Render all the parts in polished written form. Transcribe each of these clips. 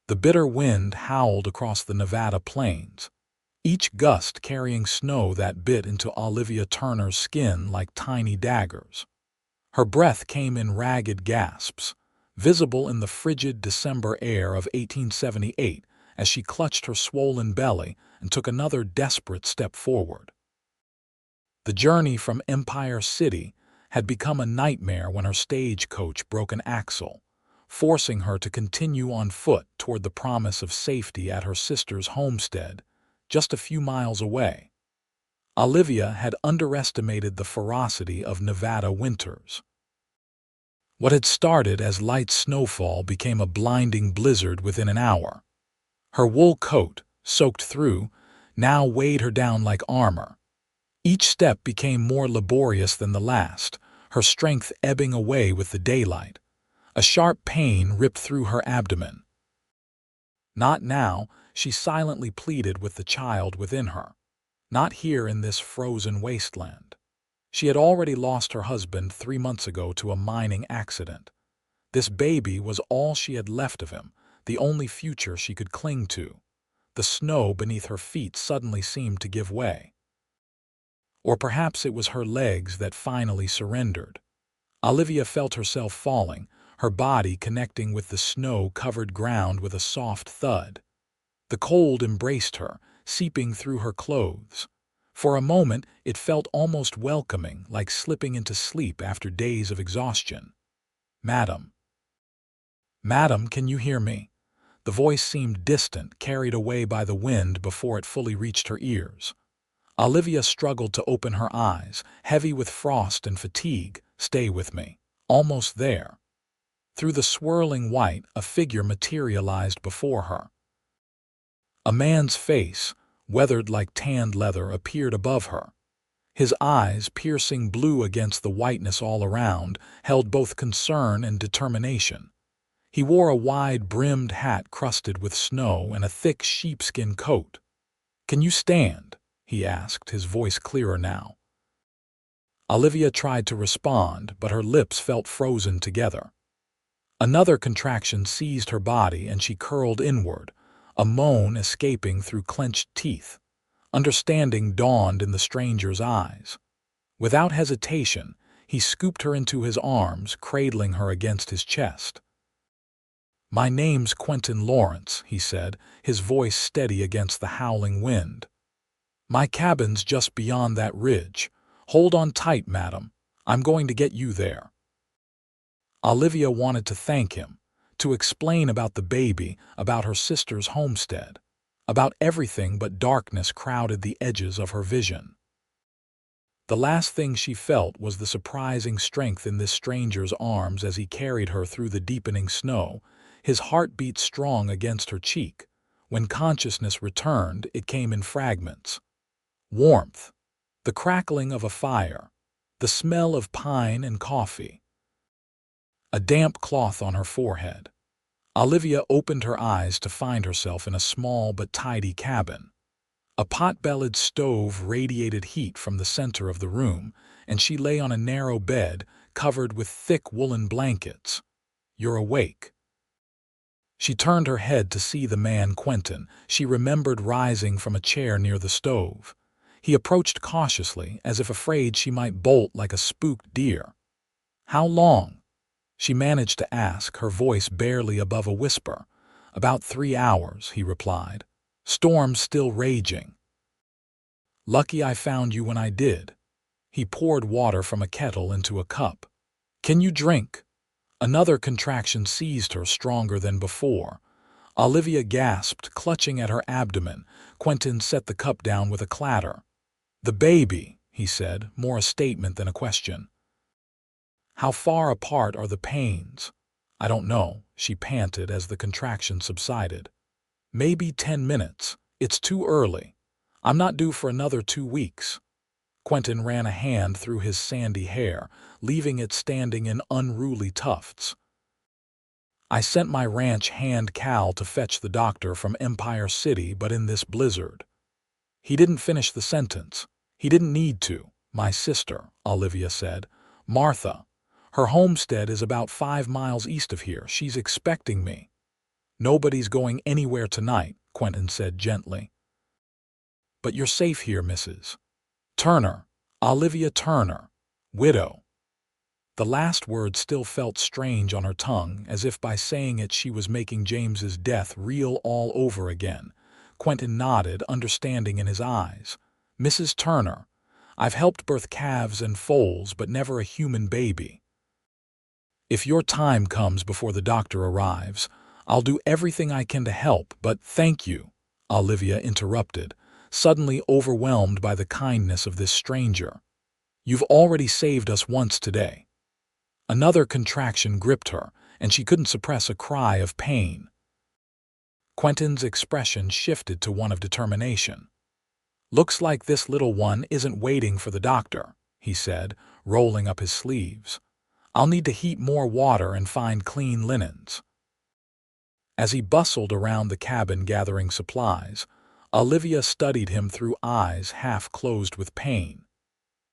The bitter wind howled across the Nevada plains, each gust carrying snow that bit into Olivia Turner's skin like tiny daggers. Her breath came in ragged gasps, visible in the frigid December air of 1878 as she clutched her swollen belly and took another desperate step forward. The journey from Empire City had become a nightmare when her stagecoach broke an axle, forcing her to continue on foot toward the promise of safety at her sister's homestead, just a few miles away. Olivia had underestimated the ferocity of Nevada winters. What had started as light snowfall became a blinding blizzard within an hour. Her wool coat, soaked through, now weighed her down like armor. Each step became more laborious than the last, her strength ebbing away with the daylight. A sharp pain ripped through her abdomen. Not now, she silently pleaded with the child within her. Not here in this frozen wasteland. She had already lost her husband 3 months ago to a mining accident. This baby was all she had left of him, the only future she could cling to. The snow beneath her feet suddenly seemed to give way. Or perhaps it was her legs that finally surrendered. Olivia felt herself falling, her body connecting with the snow-covered ground with a soft thud. The cold embraced her, seeping through her clothes. For a moment, it felt almost welcoming, like slipping into sleep after days of exhaustion. "Madam. Madam, can you hear me?" The voice seemed distant, carried away by the wind before it fully reached her ears. Olivia struggled to open her eyes, heavy with frost and fatigue. "Stay with me." Almost there. Through the swirling white, a figure materialized before her. A man's face, weathered like tanned leather, appeared above her. His eyes, piercing blue against the whiteness all around, held both concern and determination. He wore a wide-brimmed hat crusted with snow and a thick sheepskin coat. "Can you stand?" he asked, his voice clearer now. Olivia tried to respond, but her lips felt frozen together. Another contraction seized her body and she curled inward, a moan escaping through clenched teeth. Understanding dawned in the stranger's eyes. Without hesitation, he scooped her into his arms, cradling her against his chest. "My name's Quentin Lawrence," he said, his voice steady against the howling wind. "My cabin's just beyond that ridge. Hold on tight, madam. I'm going to get you there." Olivia wanted to thank him, to explain about the baby, about her sister's homestead, about everything, but darkness crowded the edges of her vision. The last thing she felt was the surprising strength in this stranger's arms as he carried her through the deepening snow, his heart beat strong against her cheek. When consciousness returned, it came in fragments. Warmth, the crackling of a fire, the smell of pine and coffee. A damp cloth on her forehead. Olivia opened her eyes to find herself in a small but tidy cabin. A pot-bellied stove radiated heat from the center of the room, and she lay on a narrow bed covered with thick woolen blankets. "You're awake." She turned her head to see the man Quentin. She remembered rising from a chair near the stove. He approached cautiously, as if afraid she might bolt like a spooked deer. "How long?" she managed to ask, her voice barely above a whisper. "About 3 hours," he replied. "Storm still raging." "Lucky I found you when I did." He poured water from a kettle into a cup. "Can you drink?" Another contraction seized her, stronger than before. Olivia gasped, clutching at her abdomen. Quentin set the cup down with a clatter. "The baby," he said, more a statement than a question. "How far apart are the pains?" "I don't know," she panted as the contraction subsided. "Maybe 10 minutes. It's too early. I'm not due for another 2 weeks." Quentin ran a hand through his sandy hair, leaving it standing in unruly tufts. "I sent my ranch hand Cal to fetch the doctor from Empire City, but in this blizzard." He didn't finish the sentence. "He didn't need to. My sister," Olivia said. "Martha. Her homestead is about 5 miles east of here. She's expecting me." "Nobody's going anywhere tonight," Quentin said gently. "But you're safe here, Mrs. Turner, Olivia Turner, widow." The last word still felt strange on her tongue, as if by saying it she was making James's death real all over again. Quentin nodded, understanding in his eyes. "Mrs. Turner, I've helped birth calves and foals, but never a human baby. If your time comes before the doctor arrives, I'll do everything I can to help, but thank you," Olivia interrupted, suddenly overwhelmed by the kindness of this stranger. "You've already saved us once today." Another contraction gripped her, and she couldn't suppress a cry of pain. Quentin's expression shifted to one of determination. "Looks like this little one isn't waiting for the doctor," he said, rolling up his sleeves. "I'll need to heat more water and find clean linens." As he bustled around the cabin gathering supplies, Olivia studied him through eyes half closed with pain.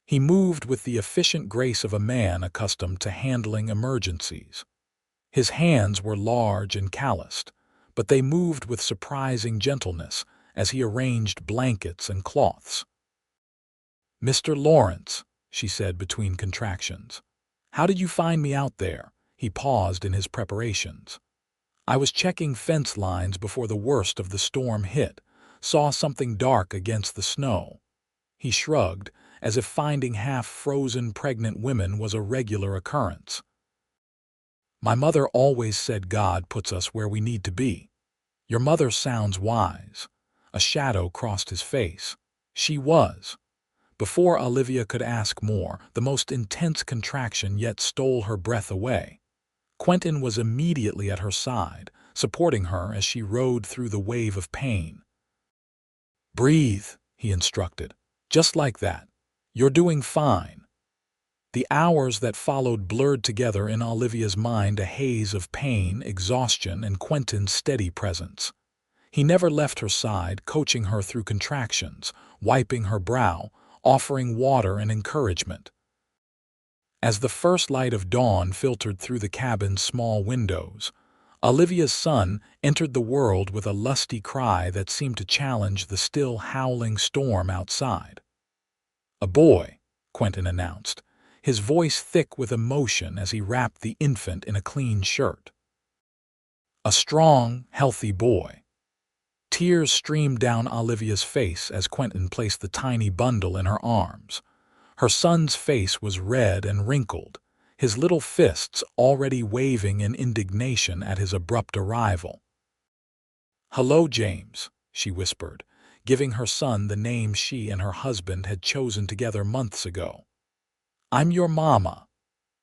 He moved with the efficient grace of a man accustomed to handling emergencies. His hands were large and calloused, but they moved with surprising gentleness as he arranged blankets and cloths. "Mr. Lawrence," she said between contractions, "how did you find me out there?" He paused in his preparations. "I was checking fence lines before the worst of the storm hit, saw something dark against the snow." He shrugged, as if finding half-frozen pregnant women was a regular occurrence. "My mother always said God puts us where we need to be." "Your mother sounds wise." A shadow crossed his face. She was. Before Olivia could ask more, the most intense contraction yet stole her breath away. Quentin was immediately at her side, supporting her as she rode through the wave of pain. "Breathe," he instructed. "Just like that. You're doing fine." The hours that followed blurred together in Olivia's mind a haze of pain, exhaustion, and Quentin's steady presence. He never left her side, coaching her through contractions, wiping her brow, offering water and encouragement. As the first light of dawn filtered through the cabin's small windows, Olivia's son entered the world with a lusty cry that seemed to challenge the still howling storm outside. "A boy," Quentin announced, his voice thick with emotion as he wrapped the infant in a clean shirt. "A strong, healthy boy." Tears streamed down Olivia's face as Quentin placed the tiny bundle in her arms. Her son's face was red and wrinkled, his little fists already waving in indignation at his abrupt arrival. "Hello, James," she whispered, giving her son the name she and her husband had chosen together months ago. "I'm your mama."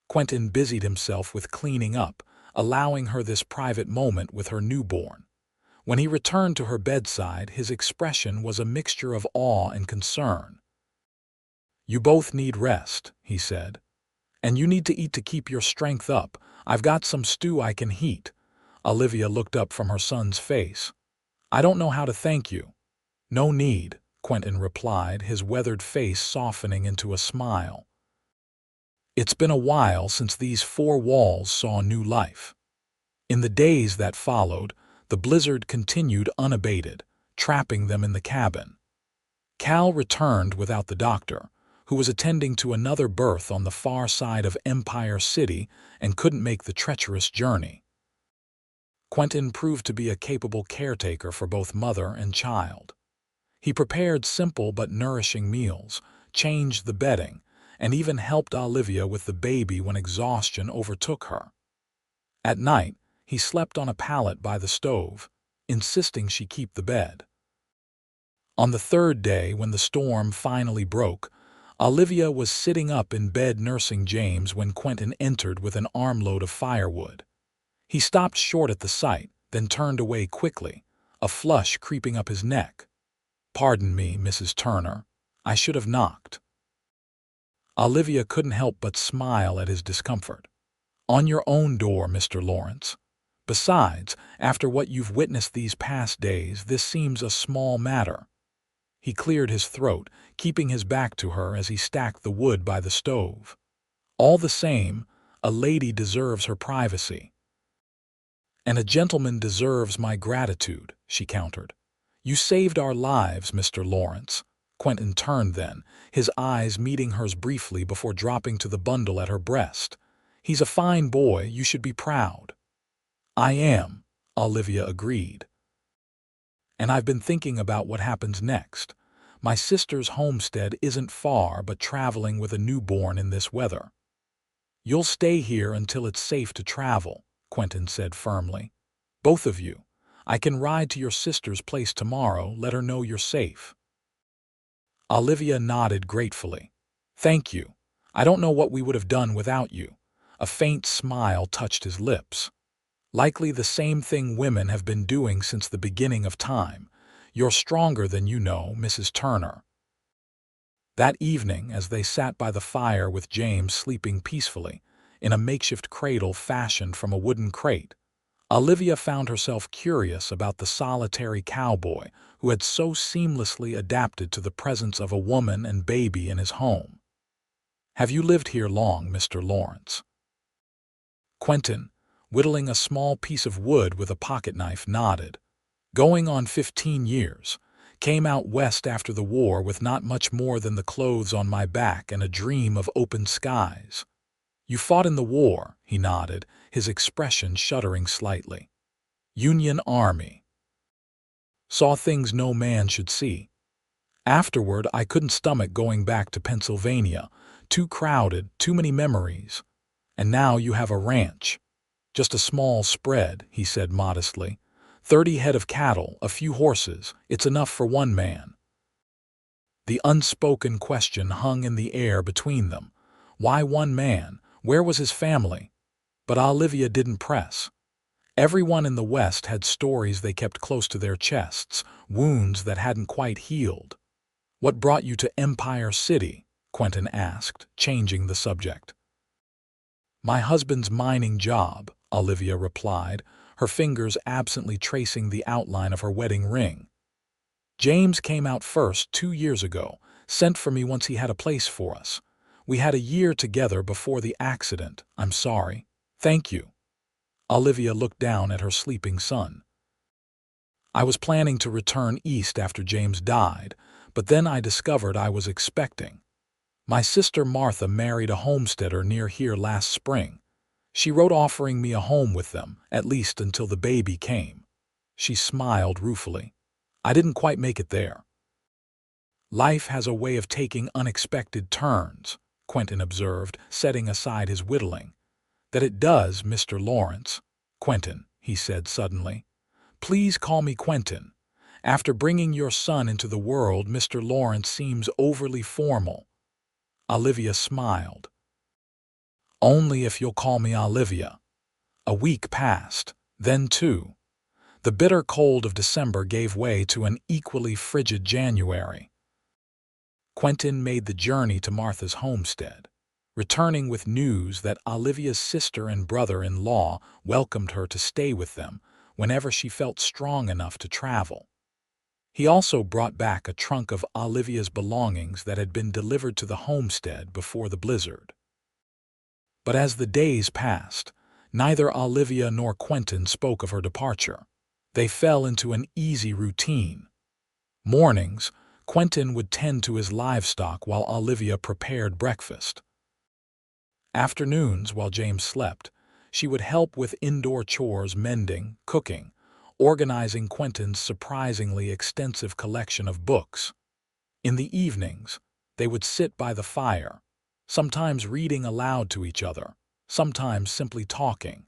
Quentin busied himself with cleaning up, allowing her this private moment with her newborn. When he returned to her bedside, his expression was a mixture of awe and concern. "You both need rest," he said. "And you need to eat to keep your strength up. I've got some stew I can heat." Olivia looked up from her son's face. "I don't know how to thank you." "No need," Quentin replied, his weathered face softening into a smile. "It's been a while since these four walls saw new life." In the days that followed, the blizzard continued unabated, trapping them in the cabin. Cal returned without the doctor, who was attending to another birth on the far side of Empire City and couldn't make the treacherous journey. Quentin proved to be a capable caretaker for both mother and child. He prepared simple but nourishing meals, changed the bedding, and even helped Olivia with the baby when exhaustion overtook her. At night, he slept on a pallet by the stove, insisting she keep the bed. On the third day, when the storm finally broke, Olivia was sitting up in bed nursing James when Quentin entered with an armload of firewood. He stopped short at the sight, then turned away quickly, a flush creeping up his neck. "Pardon me, Mrs. Turner. I should have knocked." Olivia couldn't help but smile at his discomfort. "On your own door, Mr. Lawrence. Besides, after what you've witnessed these past days, this seems a small matter." He cleared his throat, keeping his back to her as he stacked the wood by the stove. "All the same, a lady deserves her privacy." "And a gentleman deserves my gratitude," she countered. "You saved our lives, Mr. Lawrence." Quentin turned then, his eyes meeting hers briefly before dropping to the bundle at her breast. "He's a fine boy, you should be proud." "I am," Olivia agreed. "And I've been thinking about what happens next. My sister's homestead isn't far, but traveling with a newborn in this weather." "You'll stay here until it's safe to travel," Quentin said firmly. "Both of you. I can ride to your sister's place tomorrow, let her know you're safe." Olivia nodded gratefully. "Thank you. I don't know what we would have done without you." A faint smile touched his lips. "Likely the same thing women have been doing since the beginning of time. You're stronger than you know, Mrs. Turner." That evening, as they sat by the fire with James sleeping peacefully, in a makeshift cradle fashioned from a wooden crate, Olivia found herself curious about the solitary cowboy who had so seamlessly adapted to the presence of a woman and baby in his home. "Have you lived here long, Mr. Lawrence?" Quentin, whittling a small piece of wood with a pocket-knife, nodded. "Going on 15 years. Came out west after the war with not much more than the clothes on my back and a dream of open skies." "You fought in the war," he nodded, his expression shuddering slightly. "Union Army. Saw things no man should see. Afterward, I couldn't stomach going back to Pennsylvania. Too crowded, too many memories. And now you have a ranch." "Just a small spread," he said modestly. 30 head of cattle, a few horses. It's enough for one man." The unspoken question hung in the air between them. Why one man? Where was his family? But Olivia didn't press. Everyone in the West had stories they kept close to their chests, wounds that hadn't quite healed. "What brought you to Empire City?" Quentin asked, changing the subject. "My husband's mining job," Olivia replied, her fingers absently tracing the outline of her wedding ring. "James came out first 2 years ago, sent for me once he had a place for us. We had a year together before the accident. I'm sorry." "Thank you." Olivia looked down at her sleeping son. "I was planning to return east after James died, but then I discovered I was expecting. My sister Martha married a homesteader near here last spring. She wrote offering me a home with them, at least until the baby came." She smiled ruefully. "I didn't quite make it there." "Life has a way of taking unexpected turns," Quentin observed, setting aside his whittling. "That it does, Mr. Lawrence." "Quentin," he said suddenly. "Please call me Quentin. After bringing your son into the world, Mr. Lawrence seems overly formal." Olivia smiled. "Only if you'll call me Olivia." A week passed, then 2. The bitter cold of December gave way to an equally frigid January. Quentin made the journey to Martha's homestead, returning with news that Olivia's sister and brother-in-law welcomed her to stay with them whenever she felt strong enough to travel. He also brought back a trunk of Olivia's belongings that had been delivered to the homestead before the blizzard. But as the days passed, neither Olivia nor Quentin spoke of her departure. They fell into an easy routine. Mornings, Quentin would tend to his livestock while Olivia prepared breakfast. Afternoons, while James slept, she would help with indoor chores, mending, cooking, organizing Quentin's surprisingly extensive collection of books. In the evenings, they would sit by the fire, sometimes reading aloud to each other, sometimes simply talking.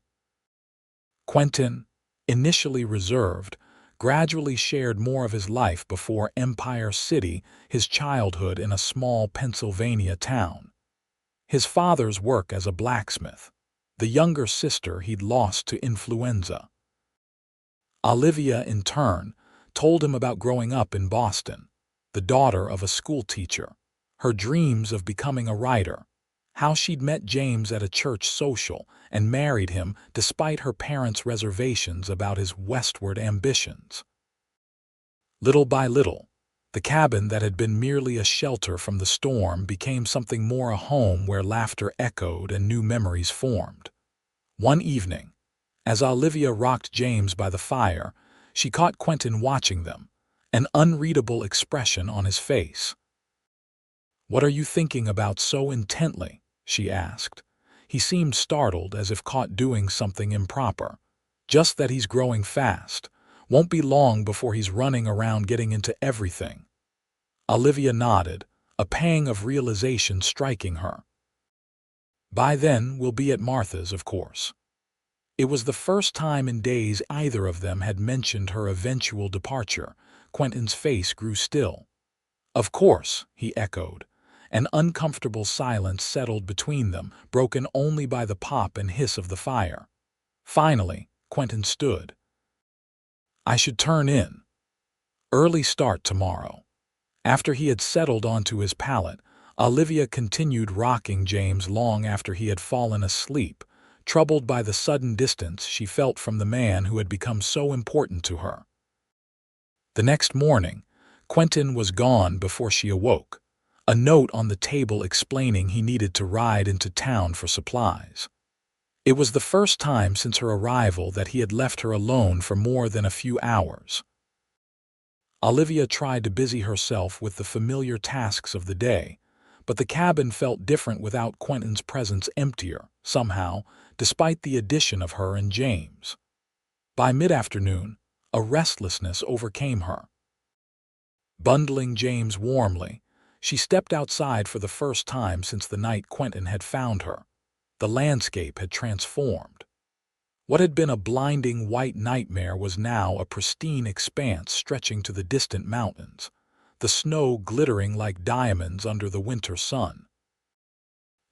Quentin, initially reserved, gradually shared more of his life before Empire City, his childhood in a small Pennsylvania town. His father's work as a blacksmith, the younger sister he'd lost to influenza. Olivia, in turn, told him about growing up in Boston, the daughter of a schoolteacher, her dreams of becoming a writer, how she'd met James at a church social and married him despite her parents' reservations about his westward ambitions. Little by little, the cabin that had been merely a shelter from the storm became something more, a home where laughter echoed and new memories formed. One evening, As Olivia rocked James by the fire, she caught Quentin watching them, an unreadable expression on his face. "What are you thinking about so intently?" she asked. He seemed startled, as if caught doing something improper. "Just that he's growing fast. Won't be long before he's running around getting into everything." Olivia nodded, a pang of realization striking her. "By then, we'll be at Martha's, of course." It was the first time in days either of them had mentioned her eventual departure. Quentin's face grew still. "Of course," he echoed. An uncomfortable silence settled between them, broken only by the pop and hiss of the fire. Finally, Quentin stood. "I should turn in. Early start tomorrow." After he had settled onto his pallet, Olivia continued rocking James long after he had fallen asleep, troubled by the sudden distance she felt from the man who had become so important to her. The next morning, Quentin was gone before she awoke, a note on the table explaining he needed to ride into town for supplies. It was the first time since her arrival that he had left her alone for more than a few hours. Olivia tried to busy herself with the familiar tasks of the day, but the cabin felt different without Quentin's presence, emptier, somehow, despite the addition of her and James. By mid-afternoon, a restlessness overcame her. Bundling James warmly, she stepped outside for the first time since the night Quentin had found her. The landscape had transformed. What had been a blinding white nightmare was now a pristine expanse stretching to the distant mountains, the snow glittering like diamonds under the winter sun.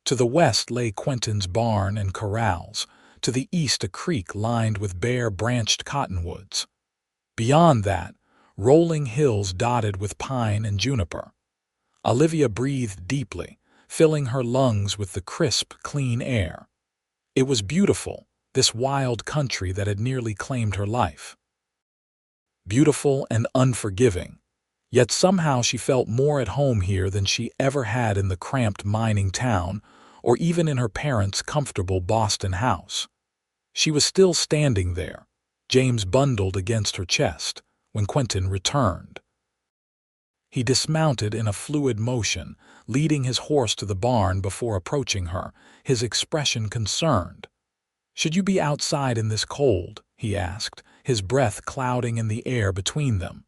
To the west lay Quentin's barn and corrals, to the east a creek lined with bare-branched cottonwoods. Beyond that, rolling hills dotted with pine and juniper. Olivia breathed deeply, filling her lungs with the crisp, clean air. It was beautiful, this wild country that had nearly claimed her life. Beautiful and unforgiving, yet somehow she felt more at home here than she ever had in the cramped mining town or even in her parents' comfortable Boston house. She was still standing there, James bundled against her chest, when Quentin returned. He dismounted in a fluid motion, leading his horse to the barn before approaching her, his expression concerned. "Should you be outside in this cold?" he asked, his breath clouding in the air between them.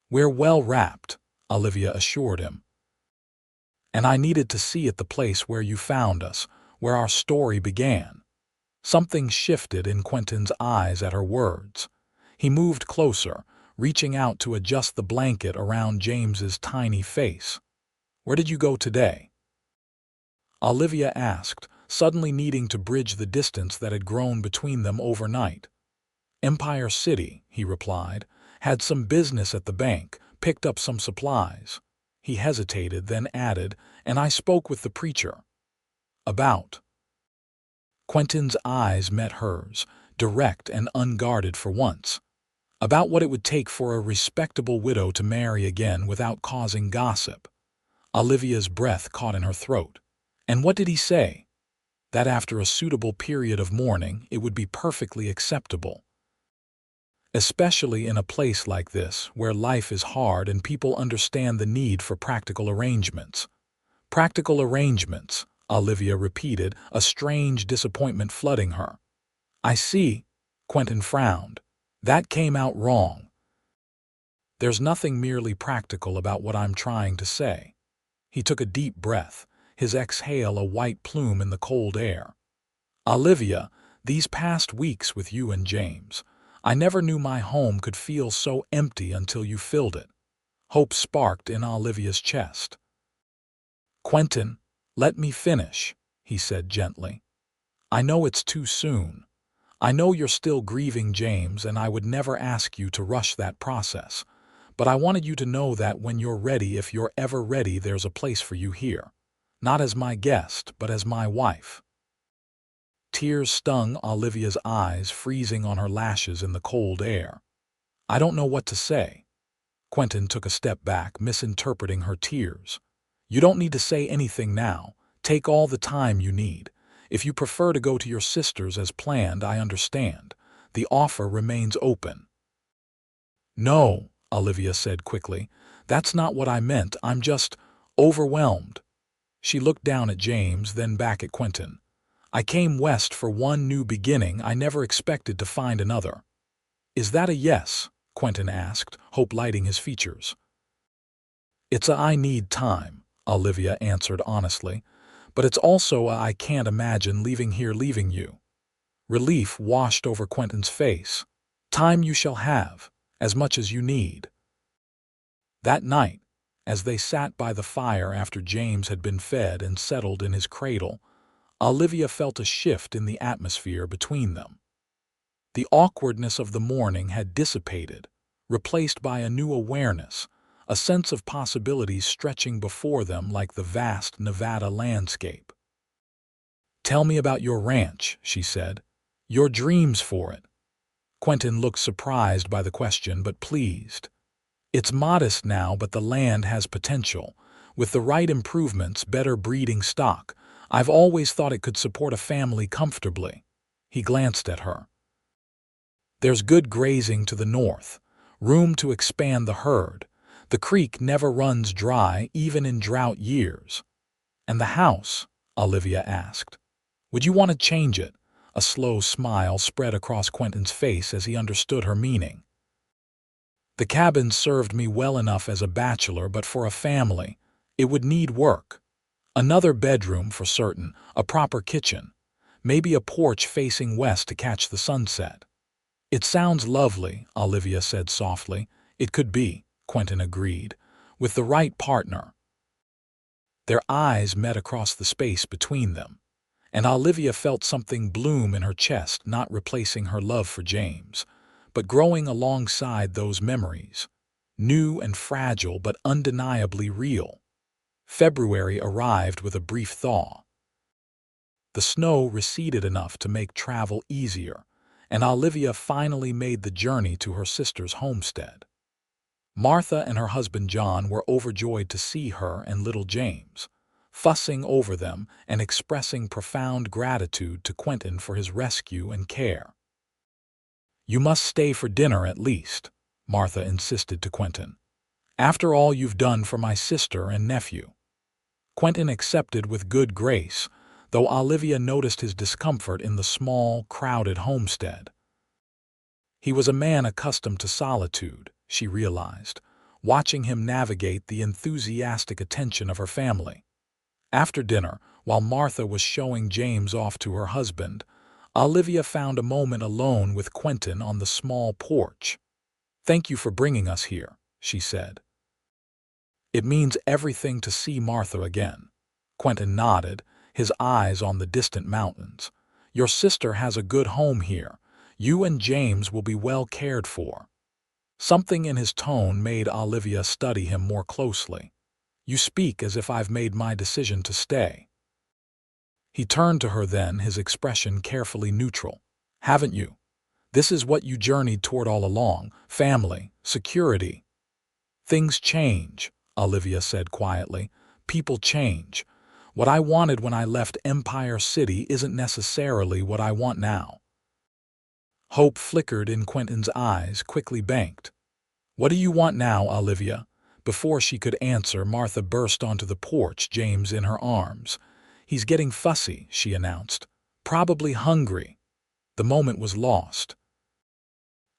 "We're well wrapped," Olivia assured him. "And I needed to see at the place where you found us, where our story began." Something shifted in Quentin's eyes at her words. He moved closer, reaching out to adjust the blanket around James's tiny face. "Where did you go today?" Olivia asked, suddenly needing to bridge the distance that had grown between them overnight. "Empire City," he replied. "Had some business at the bank, picked up some supplies." He hesitated, then added, "And I spoke with the preacher." "About?" Quentin's eyes met hers, direct and unguarded for once. "About what it would take for a respectable widow to marry again without causing gossip." Olivia's breath caught in her throat. "And what did he say?" "That after a suitable period of mourning, it would be perfectly acceptable. Especially in a place like this, where life is hard and people understand the need for practical arrangements." "Practical arrangements," Olivia repeated, a strange disappointment flooding her. "I see," Quentin frowned. "That came out wrong." "There's nothing merely practical about what I'm trying to say." He took a deep breath, his exhale a white plume in the cold air. "Olivia, these past weeks with you and James, I never knew my home could feel so empty until you filled it." Hope sparked in Olivia's chest. "Quentin, let me finish," he said gently. "I know it's too soon. I know you're still grieving James, and I would never ask you to rush that process. But I wanted you to know that when you're ready, if you're ever ready, there's a place for you here. Not as my guest, but as my wife." Tears stung Olivia's eyes, freezing on her lashes in the cold air. "I don't know what to say." Quentin took a step back, misinterpreting her tears. "You don't need to say anything now. Take all the time you need. If you prefer to go to your sister's as planned, I understand. The offer remains open." "No," Olivia said quickly. "That's not what I meant. I'm just overwhelmed." She looked down at James, then back at Quentin. "I came west for one new beginning. I never expected to find another." "Is that a yes?" Quentin asked, hope lighting his features. "It's a I need time," Olivia answered honestly. "But it's also a I can't imagine leaving you." Relief washed over Quentin's face. "Time you shall have, as much as you need." That night, as they sat by the fire after James had been fed and settled in his cradle, Olivia felt a shift in the atmosphere between them. The awkwardness of the morning had dissipated, replaced by a new awareness, a sense of possibilities stretching before them like the vast Nevada landscape. "Tell me about your ranch," she said. "Your dreams for it." Quentin looked surprised by the question, but pleased. "It's modest now, but the land has potential. With the right improvements, better breeding stock, I've always thought it could support a family comfortably." He glanced at her. "There's good grazing to the north, room to expand the herd. The creek never runs dry, even in drought years." "And the house?" Olivia asked. "Would you want to change it?" A slow smile spread across Quentin's face as he understood her meaning. "The cabin served me well enough as a bachelor, but for a family, it would need work. Another bedroom for certain, a proper kitchen, maybe a porch facing west to catch the sunset." "It sounds lovely," Olivia said softly. "It could be," Quentin agreed, "with the right partner." Their eyes met across the space between them, and Olivia felt something bloom in her chest, not replacing her love for James, but growing alongside those memories, new and fragile but undeniably real. February arrived with a brief thaw. The snow receded enough to make travel easier, and Olivia finally made the journey to her sister's homestead. Martha and her husband John were overjoyed to see her and little James, fussing over them and expressing profound gratitude to Quentin for his rescue and care. "You must stay for dinner at least," Martha insisted to Quentin. "After all you've done for my sister and nephew." Quentin accepted with good grace, though Olivia noticed his discomfort in the small, crowded homestead. He was a man accustomed to solitude, she realized, watching him navigate the enthusiastic attention of her family. After dinner, while Martha was showing James off to her husband, Olivia found a moment alone with Quentin on the small porch. "Thank you for bringing us here," she said. "It means everything to see Martha again." Quentin nodded, his eyes on the distant mountains. "Your sister has a good home here. You and James will be well cared for." Something in his tone made Olivia study him more closely. "You speak as if I've made my decision to stay." He turned to her then, his expression carefully neutral. "Haven't you? This is what you journeyed toward all along, family, security." "Things change," Olivia said quietly. "People change. What I wanted when I left Empire City isn't necessarily what I want now." Hope flickered in Quentin's eyes, quickly banked. "What do you want now, Olivia?" Before she could answer, Martha burst onto the porch, James in her arms. "He's getting fussy," she announced. "Probably hungry." The moment was lost.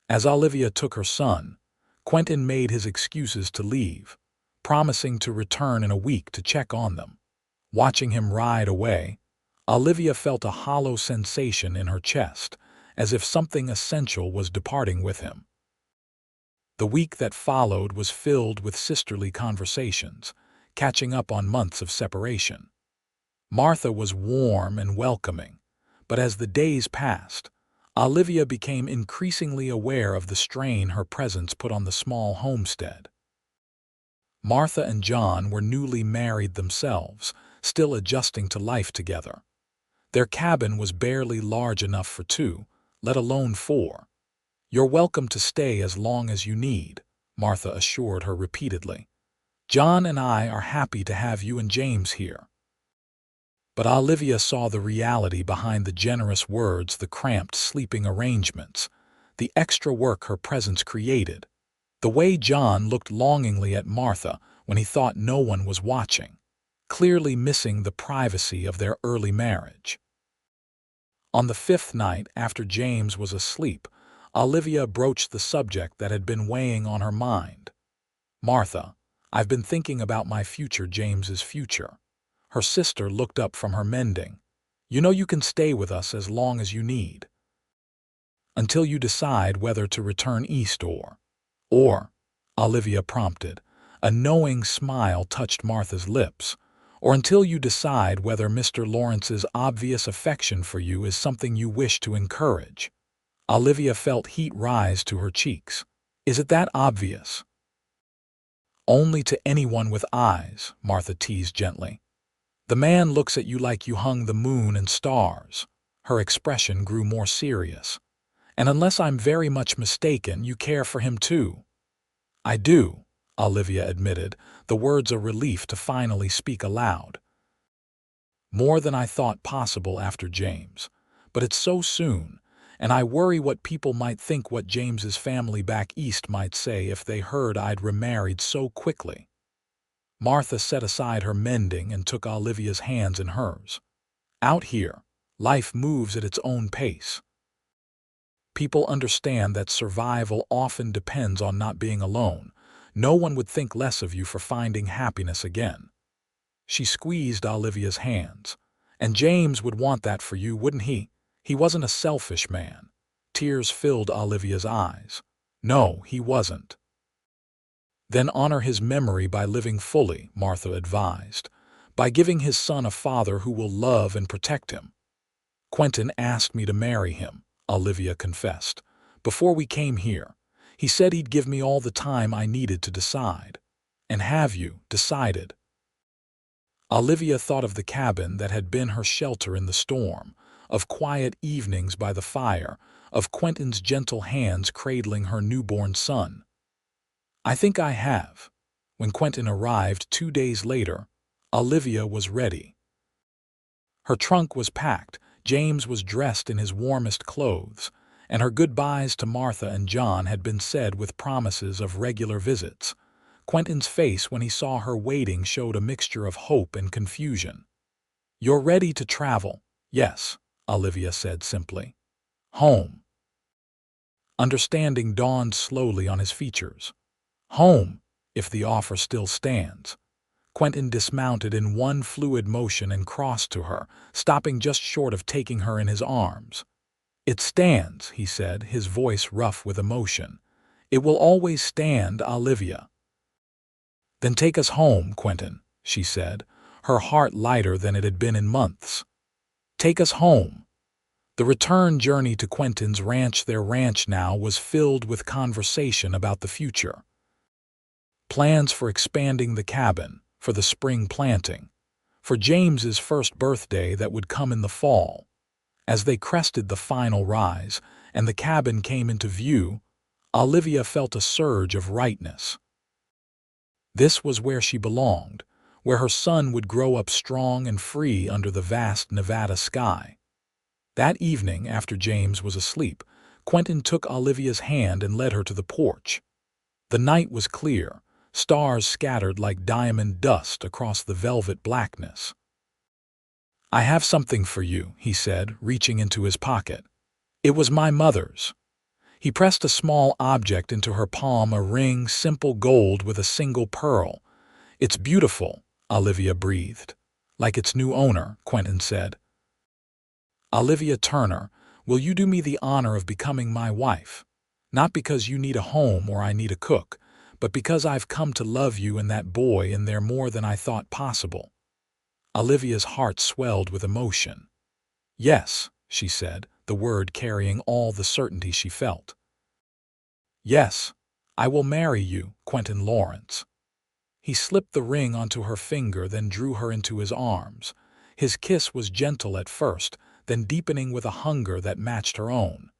As Olivia took her son, Quentin made his excuses to leave, promising to return in a week to check on them. Watching him ride away, Olivia felt a hollow sensation in her chest, as if something essential was departing with him. The week that followed was filled with sisterly conversations, catching up on months of separation. Martha was warm and welcoming, but as the days passed, Olivia became increasingly aware of the strain her presence put on the small homestead. Martha and John were newly married themselves, still adjusting to life together. Their cabin was barely large enough for two, let alone four. "You're welcome to stay as long as you need," Martha assured her repeatedly. "John and I are happy to have you and James here." But Olivia saw the reality behind the generous words, the cramped sleeping arrangements, the extra work her presence created, the way John looked longingly at Martha when he thought no one was watching, clearly missing the privacy of their early marriage. On the fifth night, after James was asleep, Olivia broached the subject that had been weighing on her mind. "Martha, I've been thinking about my future, James's future." Her sister looked up from her mending. "You know you can stay with us as long as you need. Until you decide whether to return east or, Olivia prompted. A knowing smile touched Martha's lips. Or until you decide whether Mr. Lawrence's obvious affection for you is something you wish to encourage. Olivia felt heat rise to her cheeks. "Is it that obvious?" "Only to anyone with eyes," Martha teased gently. "The man looks at you like you hung the moon and stars." Her expression grew more serious. "And unless I'm very much mistaken, you care for him too." "I do," Olivia admitted, the words a relief to finally speak aloud. "More than I thought possible after James. But it's so soon, and I worry what people might think, what James's family back east might say if they heard I'd remarried so quickly." Martha set aside her mending and took Olivia's hands in hers. "Out here, life moves at its own pace. People understand that survival often depends on not being alone. No one would think less of you for finding happiness again." She squeezed Olivia's hands. "And James would want that for you, wouldn't he? He wasn't a selfish man." Tears filled Olivia's eyes. "No, he wasn't." "Then honor his memory by living fully," Martha advised, "by giving his son a father who will love and protect him." "Quentin asked me to marry him," Olivia confessed. "Before we came here, he said he'd give me all the time I needed to decide." "And have you decided?" Olivia thought of the cabin that had been her shelter in the storm, of quiet evenings by the fire, of Quentin's gentle hands cradling her newborn son. "I think I have." When Quentin arrived 2 days later, Olivia was ready. Her trunk was packed, James was dressed in his warmest clothes, and her goodbyes to Martha and John had been said with promises of regular visits. Quentin's face when he saw her waiting showed a mixture of hope and confusion. "You're ready to travel?" "Yes," Olivia said simply. "Home?" Understanding dawned slowly on his features. "Home, if the offer still stands." Quentin dismounted in one fluid motion and crossed to her, stopping just short of taking her in his arms. "It stands," he said, his voice rough with emotion. "It will always stand, Olivia." "Then take us home, Quentin," she said, her heart lighter than it had been in months. "Take us home." The return journey to Quentin's ranch, their ranch now, was filled with conversation about the future. Plans for expanding the cabin, for the spring planting, for James's first birthday that would come in the fall. As they crested the final rise and the cabin came into view, Olivia felt a surge of rightness. This was where she belonged, where her son would grow up strong and free under the vast Nevada sky. That evening, after James was asleep, Quentin took Olivia's hand and led her to the porch. The night was clear, stars scattered like diamond dust across the velvet blackness. "I have something for you," he said, reaching into his pocket. It was my mother's. He pressed a small object into her palm, a ring, simple gold with a single pearl. "It's beautiful," Olivia breathed. "Like its new owner," Quentin said. "Olivia Turner, will you do me the honor of becoming my wife? Not because you need a home or I need a cook, but because I've come to love you and that boy in there more than I thought possible." Olivia's heart swelled with emotion. "Yes," she said, the word carrying all the certainty she felt. "Yes, I will marry you, Quentin Lawrence." He slipped the ring onto her finger, then drew her into his arms. His kiss was gentle at first, then deepening with a hunger that matched her own.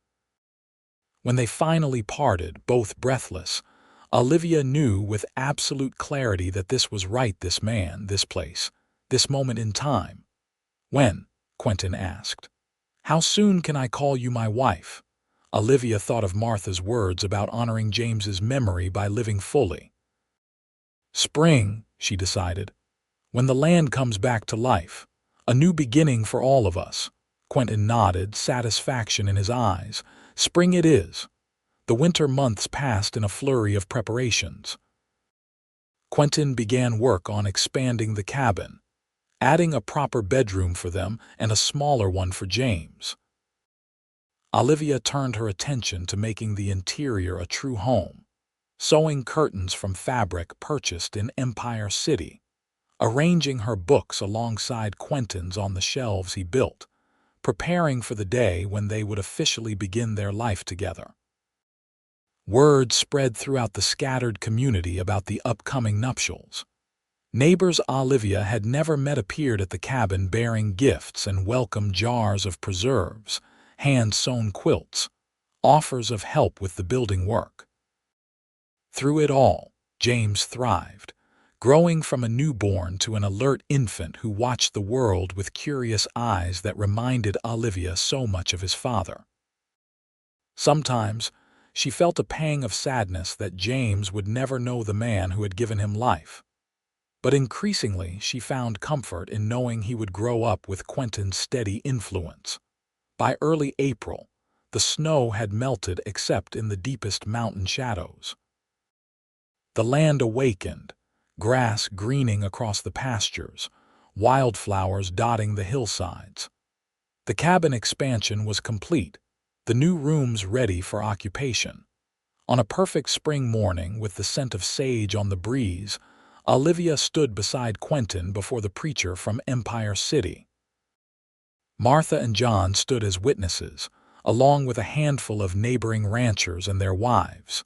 When they finally parted, both breathless, Olivia knew with absolute clarity that this was right, this man, this place, this moment in time. "When?" Quentin asked. "How soon can I call you my wife?" Olivia thought of Martha's words about honoring James's memory by living fully. "Spring," she decided. "When the land comes back to life. A new beginning for all of us." Quentin nodded, satisfaction in his eyes. "Spring it is." The winter months passed in a flurry of preparations. Quentin began work on expanding the cabin, adding a proper bedroom for them and a smaller one for James. Olivia turned her attention to making the interior a true home, sewing curtains from fabric purchased in Empire City, arranging her books alongside Quentin's on the shelves he built, preparing for the day when they would officially begin their life together. Word spread throughout the scattered community about the upcoming nuptials. Neighbors Olivia had never met appeared at the cabin bearing gifts and welcome jars of preserves, hand-sewn quilts, offers of help with the building work. Through it all, James thrived, growing from a newborn to an alert infant who watched the world with curious eyes that reminded Olivia so much of his father. Sometimes, she felt a pang of sadness that James would never know the man who had given him life. But increasingly, she found comfort in knowing he would grow up with Quentin's steady influence. By early April, the snow had melted except in the deepest mountain shadows. The land awakened, grass greening across the pastures, wildflowers dotting the hillsides. The cabin expansion was complete, the new rooms ready for occupation. On a perfect spring morning with the scent of sage on the breeze, Olivia stood beside Quentin before the preacher from Empire City. Martha and John stood as witnesses, along with a handful of neighboring ranchers and their wives.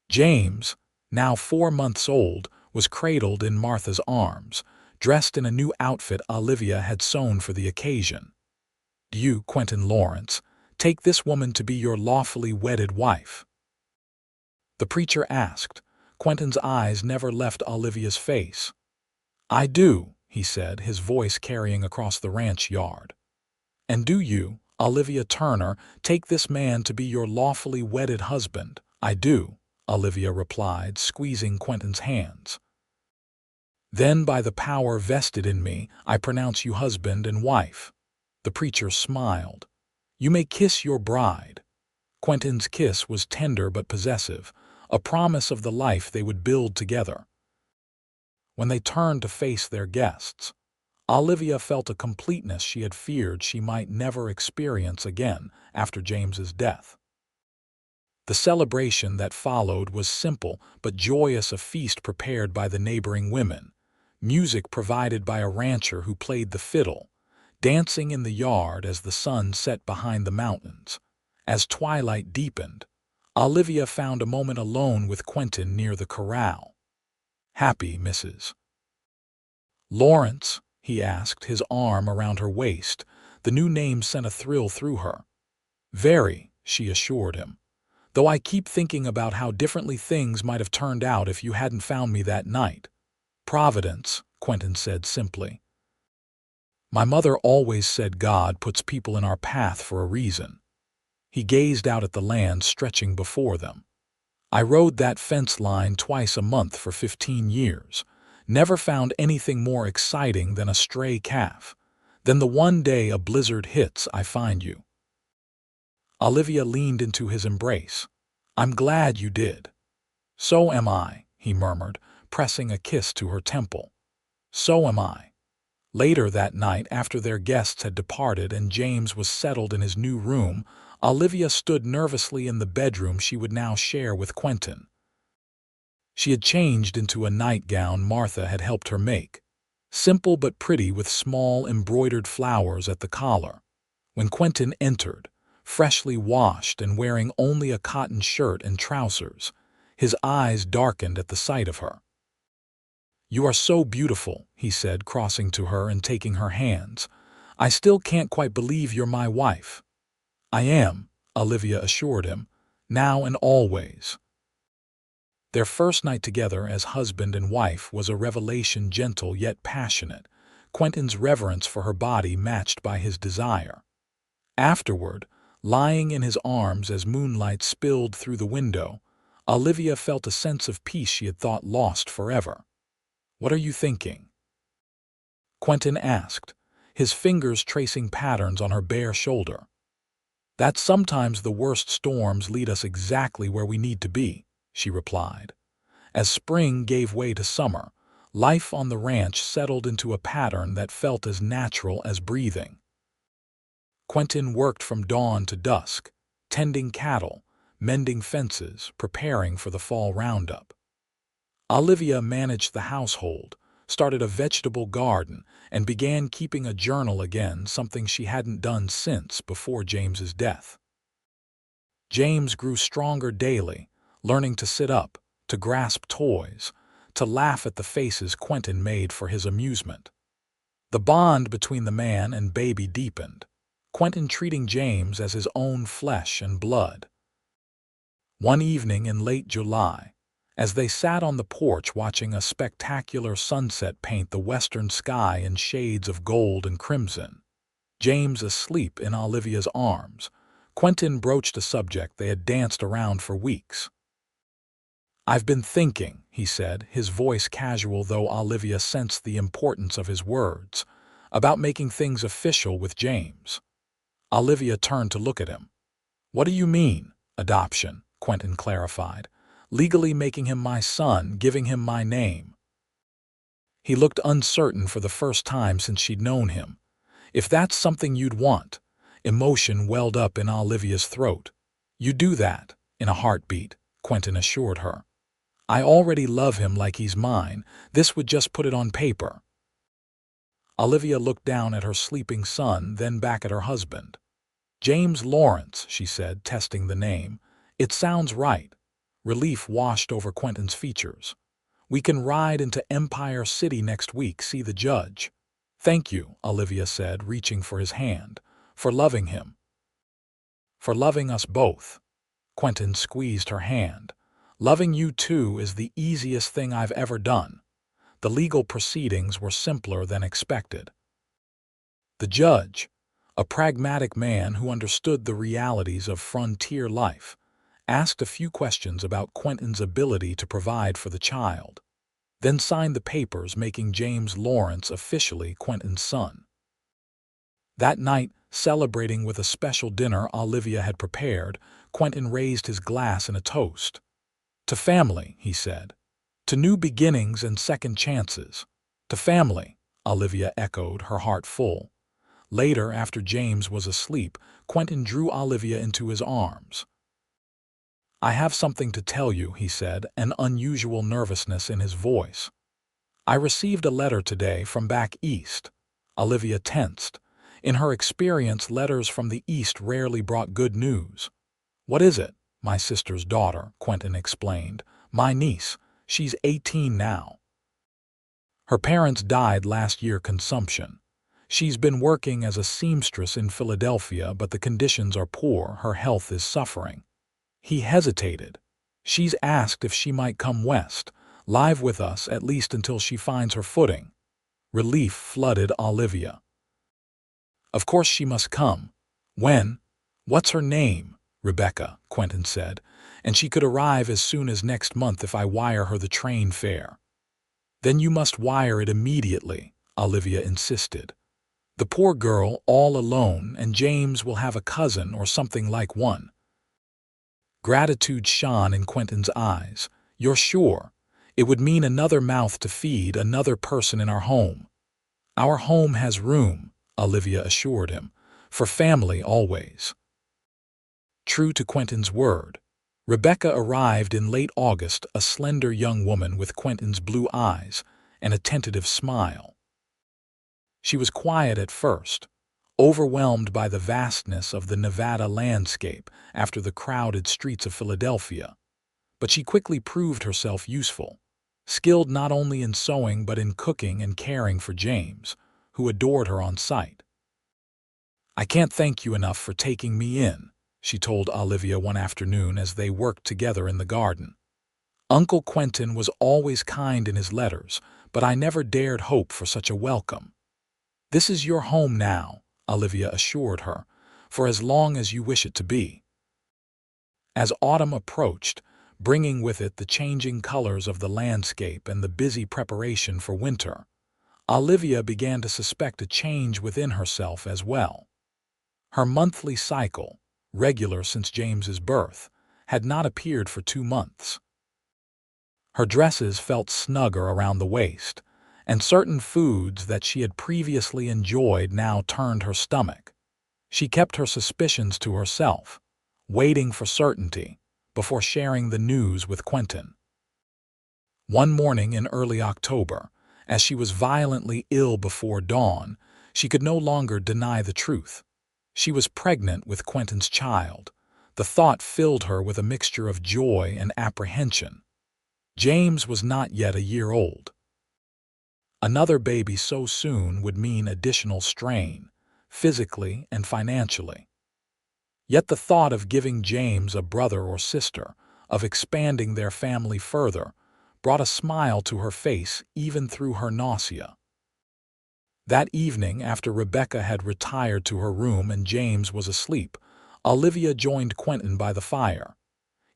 James, now 4 months old, was cradled in Martha's arms, dressed in a new outfit Olivia had sewn for the occasion. "Do you, Quentin Lawrence, take this woman to be your lawfully wedded wife?" the preacher asked. Quentin's eyes never left Olivia's face. "I do," he said, his voice carrying across the ranch yard. "And do you, Olivia Turner, take this man to be your lawfully wedded husband?" "I do," Olivia replied, squeezing Quentin's hands. "Then by the power vested in me, I pronounce you husband and wife." The preacher smiled. "You may kiss your bride." Quentin's kiss was tender but possessive, a promise of the life they would build together. When they turned to face their guests, Olivia felt a completeness she had feared she might never experience again after James's death. The celebration that followed was simple but joyous, a feast prepared by the neighboring women, music provided by a rancher who played the fiddle, dancing in the yard as the sun set behind the mountains. As twilight deepened, Olivia found a moment alone with Quentin near the corral. "Happy, Mrs. Lawrence?" he asked, his arm around her waist. The new name sent a thrill through her. "Very," she assured him. "Though I keep thinking about how differently things might have turned out if you hadn't found me that night." "Providence," Quentin said simply. "My mother always said God puts people in our path for a reason." He gazed out at the land stretching before them. "I rode that fence line twice a month for 15 years. Never found anything more exciting than a stray calf. Then the one day a blizzard hits, I find you." Olivia leaned into his embrace. "I'm glad you did." "So am I," he murmured, pressing a kiss to her temple. "So am I." Later that night, after their guests had departed and James was settled in his new room, Olivia stood nervously in the bedroom she would now share with Quentin. She had changed into a nightgown Martha had helped her make, simple but pretty with small embroidered flowers at the collar. When Quentin entered, freshly washed and wearing only a cotton shirt and trousers, his eyes darkened at the sight of her. "You are so beautiful," he said, crossing to her and taking her hands. "I still can't quite believe you're my wife." "I am," Olivia assured him, "now and always." Their first night together as husband and wife was a revelation, gentle yet passionate. Quentin's reverence for her body matched by his desire. Afterward, lying in his arms as moonlight spilled through the window, Olivia felt a sense of peace she had thought lost forever. "What are you thinking?" Quentin asked, his fingers tracing patterns on her bare shoulder. "That sometimes the worst storms lead us exactly where we need to be," she replied. As spring gave way to summer, life on the ranch settled into a pattern that felt as natural as breathing. Quentin worked from dawn to dusk, tending cattle, mending fences, preparing for the fall roundup. Olivia managed the household, started a vegetable garden, and began keeping a journal again, something she hadn't done since before James's death. James grew stronger daily, learning to sit up, to grasp toys, to laugh at the faces Quentin made for his amusement. The bond between the man and baby deepened, Quentin treating James as his own flesh and blood. One evening in late July, as they sat on the porch watching a spectacular sunset paint the western sky in shades of gold and crimson, James asleep in Olivia's arms, Quentin broached a subject they had danced around for weeks. "I've been thinking," he said, his voice casual though Olivia sensed the importance of his words, "about making things official with James." Olivia turned to look at him. "What do you mean, adoption?" Quentin clarified. "Legally making him my son, giving him my name." He looked uncertain for the first time since she'd known him. "If that's something you'd want," emotion welled up in Olivia's throat. "You do that, in a heartbeat," Quentin assured her. "I already love him like he's mine. This would just put it on paper." Olivia looked down at her sleeping son, then back at her husband. "James Lawrence," she said, testing the name. "It sounds right." Relief washed over Quentin's features. "We can ride into Empire City next week, see the judge." "Thank you," Olivia said, reaching for his hand. "For loving him." "For loving us both." Quentin squeezed her hand. "Loving you too is the easiest thing I've ever done." The legal proceedings were simpler than expected. The judge, a pragmatic man who understood the realities of frontier life, asked a few questions about Quentin's ability to provide for the child, then signed the papers making James Lawrence officially Quentin's son. That night, celebrating with a special dinner Olivia had prepared, Quentin raised his glass in a toast. "To family," he said. "To new beginnings and second chances." "To family," Olivia echoed, her heart full. Later, after James was asleep, Quentin drew Olivia into his arms. "I have something to tell you," he said, an unusual nervousness in his voice. "I received a letter today from back east." Olivia tensed. In her experience, letters from the east rarely brought good news. "What is it?" "My sister's daughter," Quentin explained. "My niece. She's 18 now. Her parents died last year consumption. She's been working as a seamstress in Philadelphia, but the conditions are poor, her health is suffering." He hesitated. "She's asked if she might come west, live with us at least until she finds her footing." Relief flooded Olivia. "Of course she must come. When?" "What's her name?" "Rebecca," Quentin said, "and she could arrive as soon as next month if I wire her the train fare." "Then you must wire it immediately," Olivia insisted. "The poor girl, all alone, and James will have a cousin or something like one." Gratitude shone in Quentin's eyes. "You're sure? It would mean another mouth to feed, another person in our home." "Our home has room," Olivia assured him. "For family always." True to Quentin's word, Rebecca arrived in late August, a slender young woman with Quentin's blue eyes and a tentative smile. She was quiet at first, overwhelmed by the vastness of the Nevada landscape after the crowded streets of Philadelphia. But she quickly proved herself useful, skilled not only in sewing but in cooking and caring for James, who adored her on sight. "I can't thank you enough for taking me in," she told Olivia one afternoon as they worked together in the garden. "Uncle Quentin was always kind in his letters, but I never dared hope for such a welcome." "This is your home now," Olivia assured her, "for as long as you wish it to be." As autumn approached, bringing with it the changing colors of the landscape and the busy preparation for winter, Olivia began to suspect a change within herself as well. Her monthly cycle, regular since James's birth, had not appeared for 2 months. Her dresses felt snugger around the waist, and certain foods that she had previously enjoyed now turned her stomach. She kept her suspicions to herself, waiting for certainty before sharing the news with Quentin. One morning in early October, as she was violently ill before dawn, she could no longer deny the truth. She was pregnant with Quentin's child. The thought filled her with a mixture of joy and apprehension. James was not yet a year old. Another baby so soon would mean additional strain, physically and financially. Yet the thought of giving James a brother or sister, of expanding their family further, brought a smile to her face even through her nausea. That evening, after Rebecca had retired to her room and James was asleep, Olivia joined Quentin by the fire.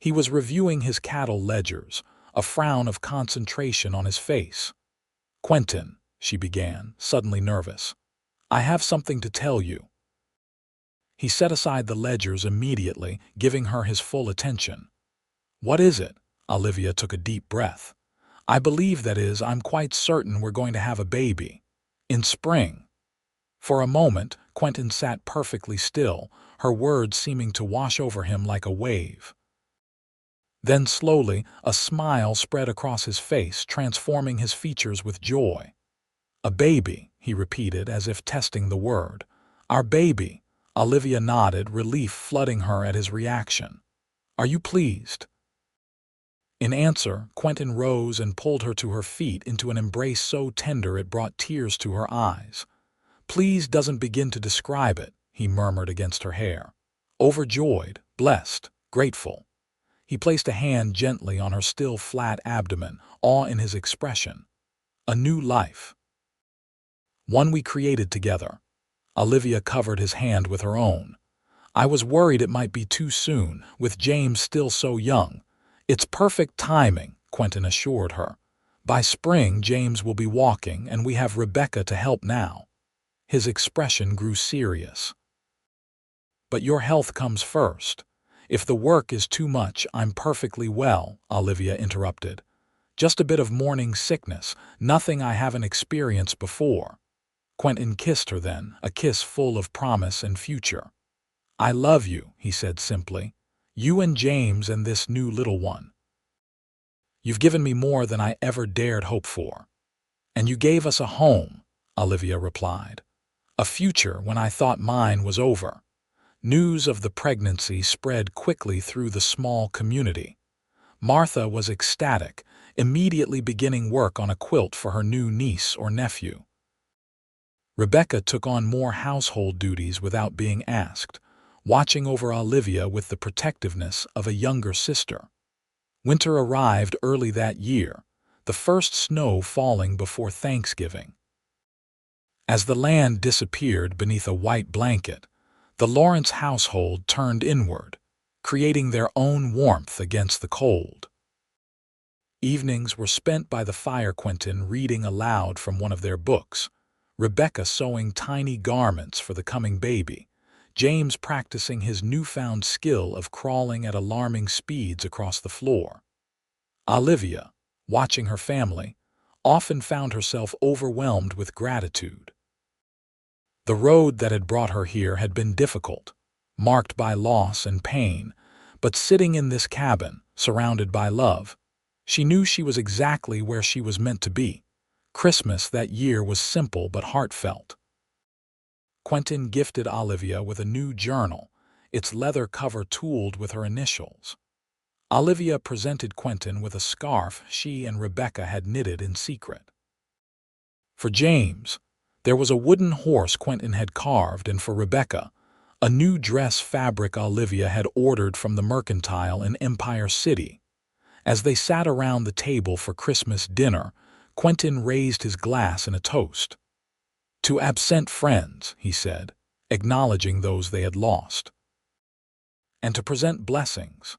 He was reviewing his cattle ledgers, a frown of concentration on his face. "Quentin," she began, suddenly nervous, "I have something to tell you." He set aside the ledgers immediately, giving her his full attention. "What is it?" Olivia took a deep breath. "I believe, that is, I'm quite certain we're going to have a baby. In spring." For a moment, Quentin sat perfectly still, her words seeming to wash over him like a wave. Then slowly, a smile spread across his face, transforming his features with joy. "A baby," he repeated, as if testing the word. "Our baby." Olivia nodded, relief flooding her at his reaction. "Are you pleased?" In answer, Quentin rose and pulled her to her feet into an embrace so tender it brought tears to her eyes. "Pleased doesn't begin to describe it," he murmured against her hair. "Overjoyed, blessed, grateful." He placed a hand gently on her still flat abdomen, awe in his expression. "A new life. One we created together." Olivia covered his hand with her own. "I was worried it might be too soon, with James still so young." "It's perfect timing," Quentin assured her. "By spring, James will be walking, and we have Rebecca to help now." His expression grew serious. "But your health comes first. If the work is too much, I'm perfectly well," Olivia interrupted. "Just a bit of morning sickness, nothing I haven't experienced before." Quentin kissed her then, a kiss full of promise and future. "I love you," he said simply. "You and James and this new little one. You've given me more than I ever dared hope for." "And you gave us a home," Olivia replied. "A future when I thought mine was over." News of the pregnancy spread quickly through the small community. Martha was ecstatic, immediately beginning work on a quilt for her new niece or nephew. Rebecca took on more household duties without being asked, watching over Olivia with the protectiveness of a younger sister. Winter arrived early that year, the first snow falling before Thanksgiving. As the land disappeared beneath a white blanket, the Lawrence household turned inward, creating their own warmth against the cold. Evenings were spent by the fire, Quentin reading aloud from one of their books, Rebecca sewing tiny garments for the coming baby, James practicing his newfound skill of crawling at alarming speeds across the floor. Olivia, watching her family, often found herself overwhelmed with gratitude. The road that had brought her here had been difficult, marked by loss and pain, but sitting in this cabin, surrounded by love, she knew she was exactly where she was meant to be. Christmas that year was simple but heartfelt. Quentin gifted Olivia with a new journal, its leather cover tooled with her initials. Olivia presented Quentin with a scarf she and Rebecca had knitted in secret. For James, there was a wooden horse Quentin had carved, and for Rebecca, a new dress fabric Olivia had ordered from the mercantile in Empire City. As they sat around the table for Christmas dinner, Quentin raised his glass in a toast. To absent friends, he said, acknowledging those they had lost. And to present blessings.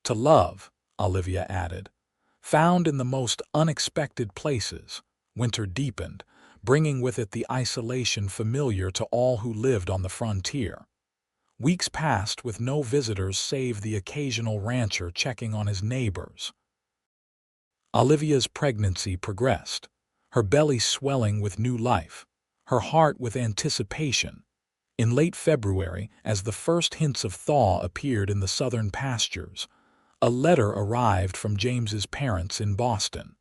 To love, Olivia added. Found in the most unexpected places, winter deepened, bringing with it the isolation familiar to all who lived on the frontier. Weeks passed with no visitors save the occasional rancher checking on his neighbors. Olivia's pregnancy progressed, her belly swelling with new life, her heart with anticipation. In late February, as the first hints of thaw appeared in the southern pastures, a letter arrived from James's parents in Boston.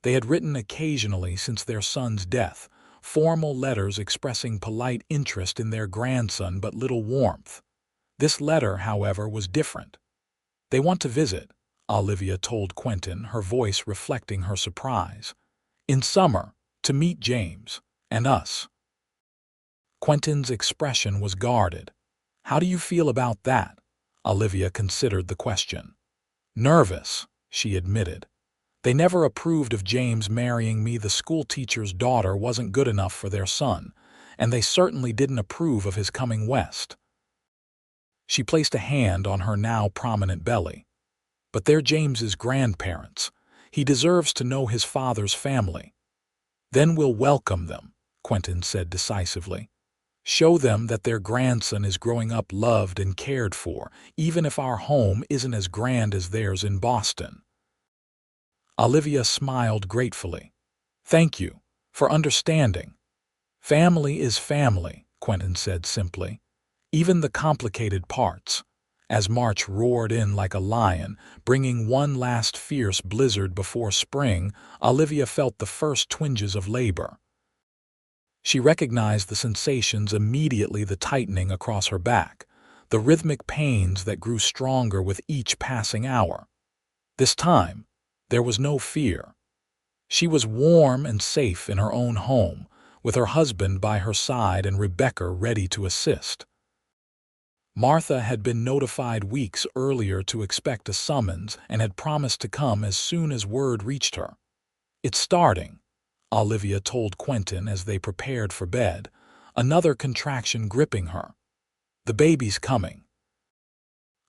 They had written occasionally since their son's death, formal letters expressing polite interest in their grandson but little warmth. This letter, however, was different. "They want to visit," Olivia told Quentin, her voice reflecting her surprise. "In summer, to meet James and us." Quentin's expression was guarded. "How do you feel about that?" Olivia considered the question. "Nervous," she admitted. "They never approved of James marrying me. The schoolteacher's daughter wasn't good enough for their son, and they certainly didn't approve of his coming west." She placed a hand on her now prominent belly. "But they're James's grandparents. He deserves to know his father's family." "Then we'll welcome them," Quentin said decisively. "Show them that their grandson is growing up loved and cared for, even if our home isn't as grand as theirs in Boston." Olivia smiled gratefully. "Thank you for understanding." "Family is family," Quentin said simply. "Even the complicated parts." As March roared in like a lion, bringing one last fierce blizzard before spring, Olivia felt the first twinges of labor. She recognized the sensations immediately, the tightening across her back, the rhythmic pains that grew stronger with each passing hour. This time, there was no fear. She was warm and safe in her own home, with her husband by her side and Rebecca ready to assist. Martha had been notified weeks earlier to expect a summons and had promised to come as soon as word reached her. "It's starting," Olivia told Quentin as they prepared for bed, another contraction gripping her. "The baby's coming."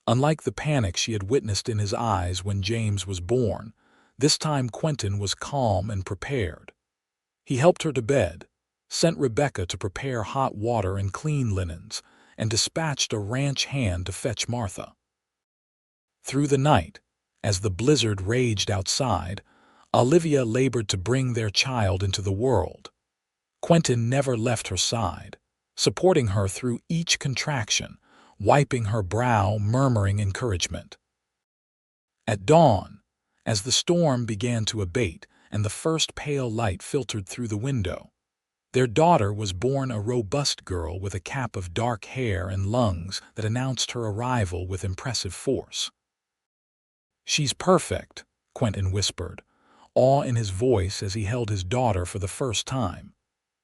Unlike the panic she had witnessed in his eyes when James was born, this time Quentin was calm and prepared. He helped her to bed, sent Rebecca to prepare hot water and clean linens, and dispatched a ranch hand to fetch Martha. Through the night, as the blizzard raged outside, Olivia labored to bring their child into the world. Quentin never left her side, supporting her through each contraction, wiping her brow, murmuring encouragement. At dawn, as the storm began to abate and the first pale light filtered through the window, their daughter was born, a robust girl with a cap of dark hair and lungs that announced her arrival with impressive force. "She's perfect," Quentin whispered, awe in his voice as he held his daughter for the first time.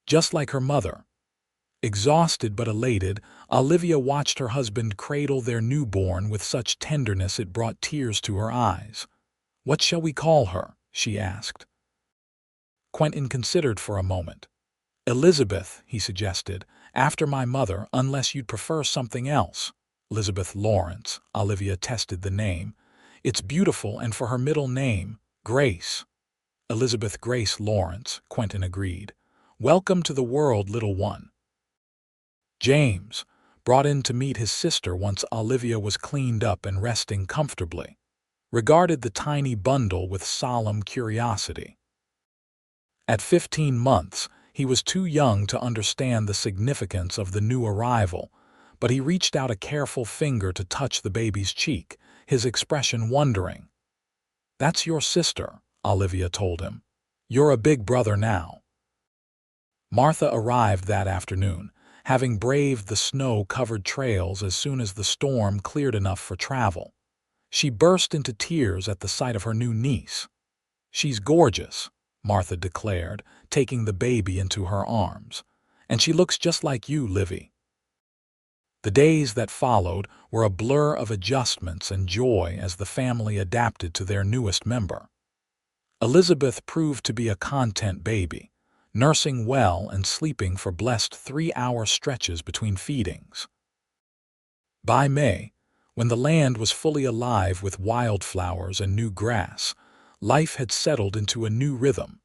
"Just like her mother." Exhausted but elated, Olivia watched her husband cradle their newborn with such tenderness it brought tears to her eyes. "What shall we call her?" she asked. Quentin considered for a moment. "Elizabeth," he suggested, "after my mother, unless you'd prefer something else." "Elizabeth Lawrence," Olivia tested the name. "It's beautiful, and for her middle name, Grace." "Elizabeth Grace Lawrence," Quentin agreed. "Welcome to the world, little one." James, brought in to meet his sister once Olivia was cleaned up and resting comfortably, regarded the tiny bundle with solemn curiosity. At 15 months, he was too young to understand the significance of the new arrival, but he reached out a careful finger to touch the baby's cheek, his expression wondering. "That's your sister," Olivia told him. "You're a big brother now." Martha arrived that afternoon, having braved the snow-covered trails as soon as the storm cleared enough for travel. She burst into tears at the sight of her new niece. "She's gorgeous," Martha declared, taking the baby into her arms. "And she looks just like you, Livy." The days that followed were a blur of adjustments and joy as the family adapted to their newest member. Elizabeth proved to be a content baby, nursing well and sleeping for blessed 3-hour stretches between feedings. By May, when the land was fully alive with wildflowers and new grass, life had settled into a new rhythm.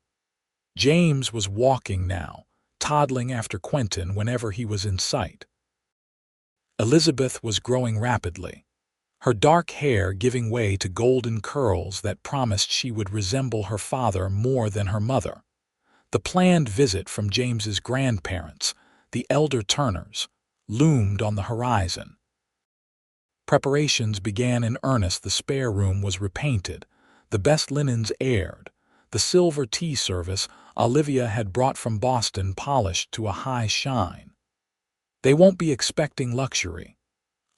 James was walking now, toddling after Quentin whenever he was in sight. Elizabeth was growing rapidly, her dark hair giving way to golden curls that promised she would resemble her father more than her mother. The planned visit from James's grandparents, the elder Turners, loomed on the horizon. Preparations began in earnest. The spare room was repainted, the best linens aired, the silver tea service Olivia had brought from Boston polished to a high shine. "They won't be expecting luxury,"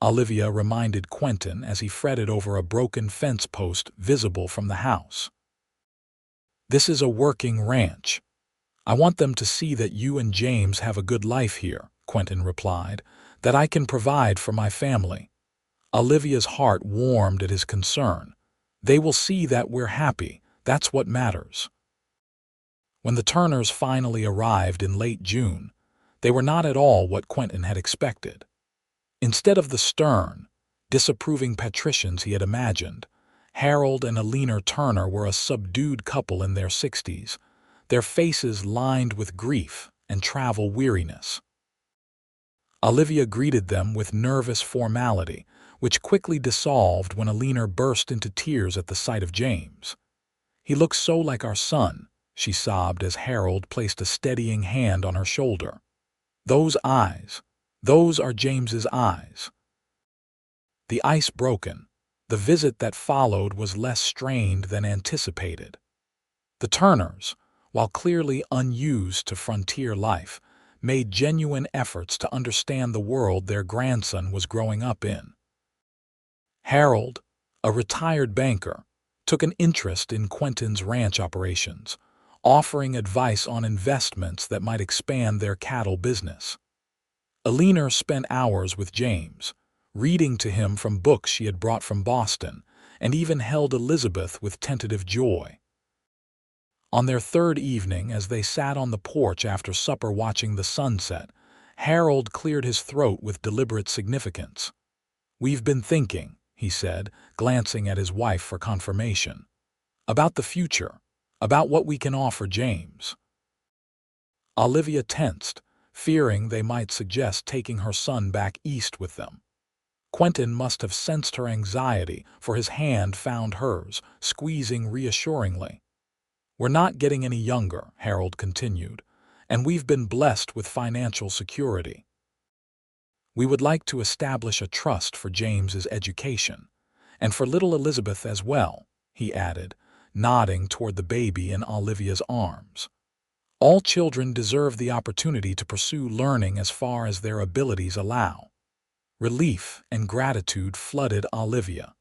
Olivia reminded Quentin as he fretted over a broken fence post visible from the house. "This is a working ranch. I want them to see that you and James have a good life here," Quentin replied, "that I can provide for my family." Olivia's heart warmed at his concern. "They will see that we're happy. That's what matters." When the Turners finally arrived in late June, they were not at all what Quentin had expected. Instead of the stern, disapproving patricians he had imagined, Harold and Olivia Turner were a subdued couple in their 60s, their faces lined with grief and travel weariness. Olivia greeted them with nervous formality, which quickly dissolved when Olivia burst into tears at the sight of James. "He looks so like our son," she sobbed as Harold placed a steadying hand on her shoulder. "Those eyes, those are James's eyes." The ice broken, the visit that followed was less strained than anticipated. The Turners, while clearly unused to frontier life, made genuine efforts to understand the world their grandson was growing up in. Harold, a retired banker, took an interest in Quentin's ranch operations, offering advice on investments that might expand their cattle business. Olivia spent hours with James, reading to him from books she had brought from Boston, and even held Elizabeth with tentative joy. On their third evening, as they sat on the porch after supper watching the sunset, Harold cleared his throat with deliberate significance. "We've been thinking," he said, glancing at his wife for confirmation, "about the future, about what we can offer James." Olivia tensed, fearing they might suggest taking her son back east with them. Quentin must have sensed her anxiety, for his hand found hers, squeezing reassuringly. "We're not getting any younger," Harold continued, "and we've been blessed with financial security. We would like to establish a trust for James's education, and for little Elizabeth as well," he added, nodding toward the baby in Olivia's arms. "All children deserve the opportunity to pursue learning as far as their abilities allow." Relief and gratitude flooded Olivia.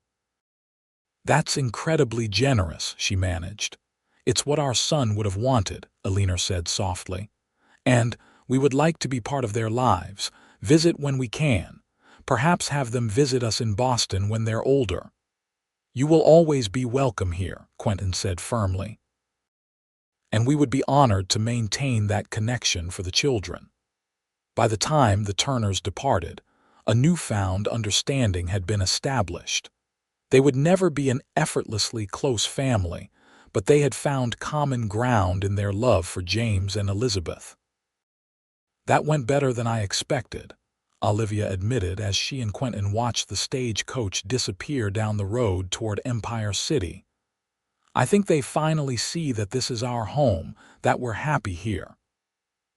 "That's incredibly generous," she managed. "It's what our son would have wanted," Olivia said softly. "And we would like to be part of their lives, visit when we can, perhaps have them visit us in Boston when they're older." "You will always be welcome here," Quentin said firmly. "And we would be honored to maintain that connection for the children." By the time the Turners departed, a newfound understanding had been established. They would never be an effortlessly close family, but they had found common ground in their love for James and Elizabeth. "That went better than I expected," Olivia admitted as she and Quentin watched the stagecoach disappear down the road toward Empire City. "I think they finally see that this is our home, that we're happy here."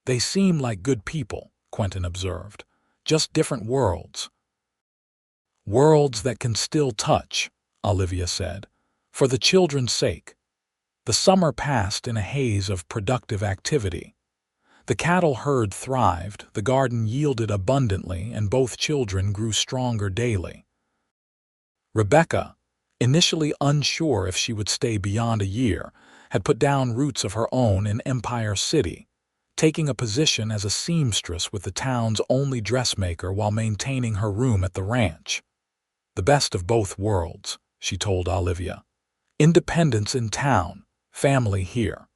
"They seem like good people," Quentin observed. "Just different worlds." "Worlds that can still touch," Olivia said, "for the children's sake." The summer passed in a haze of productive activity. The cattle herd thrived, the garden yielded abundantly, and both children grew stronger daily. Rebecca, initially unsure if she would stay beyond a year, had put down roots of her own in Empire City, taking a position as a seamstress with the town's only dressmaker while maintaining her room at the ranch. "The best of both worlds," she told Olivia. "Independence in town, family here."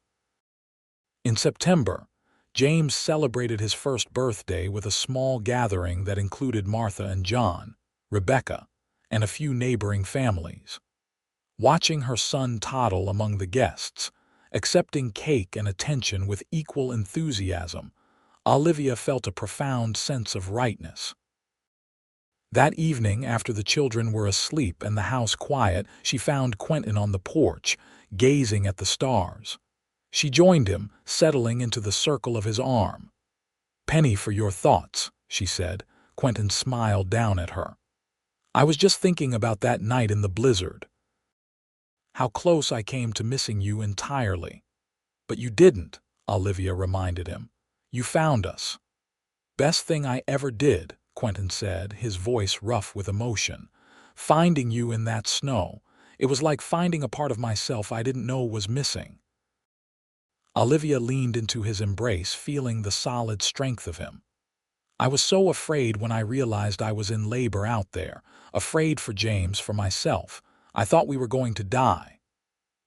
In September, James celebrated his first birthday with a small gathering that included Martha and John, Rebecca, and a few neighboring families. Watching her son toddle among the guests, accepting cake and attention with equal enthusiasm, Olivia felt a profound sense of rightness. That evening, after the children were asleep and the house quiet, she found Quentin on the porch, gazing at the stars. She joined him, settling into the circle of his arm. "Penny for your thoughts," she said. Quentin smiled down at her. "I was just thinking about that night in the blizzard. How close I came to missing you entirely." "But you didn't," Olivia reminded him. "You found us." "Best thing I ever did," Quentin said, his voice rough with emotion. "Finding you in that snow. It was like finding a part of myself I didn't know was missing." Olivia leaned into his embrace, feeling the solid strength of him. "I was so afraid when I realized I was in labor out there, afraid for James, for myself. I thought we were going to die."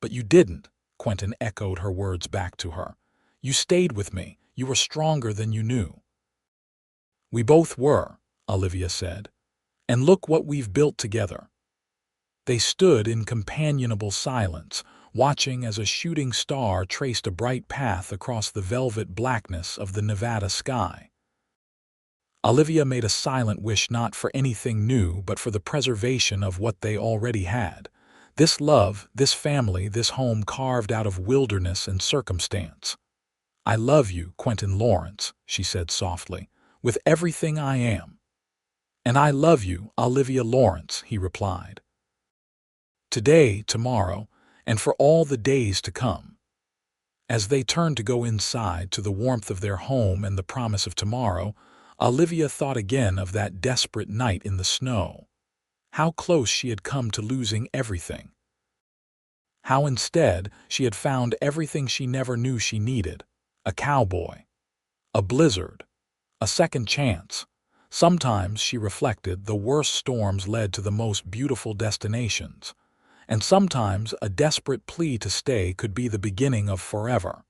"But you didn't," Quentin echoed her words back to her. "You stayed with me. You were stronger than you knew." "We both were," Olivia said. "And look what we've built together." They stood in companionable silence, watching as a shooting star traced a bright path across the velvet blackness of the Nevada sky. Olivia made a silent wish not for anything new, but for the preservation of what they already had. This love, this family, this home carved out of wilderness and circumstance. "I love you, Quentin Lawrence," she said softly, "with everything I am." "And I love you, Olivia Lawrence," he replied. "Today, tomorrow, and for all the days to come." As they turned to go inside, to the warmth of their home and the promise of tomorrow, Olivia thought again of that desperate night in the snow. How close she had come to losing everything. How instead she had found everything she never knew she needed: a cowboy, a blizzard, a second chance. Sometimes, she reflected, the worst storms led to the most beautiful destinations. And sometimes a desperate plea to stay could be the beginning of forever.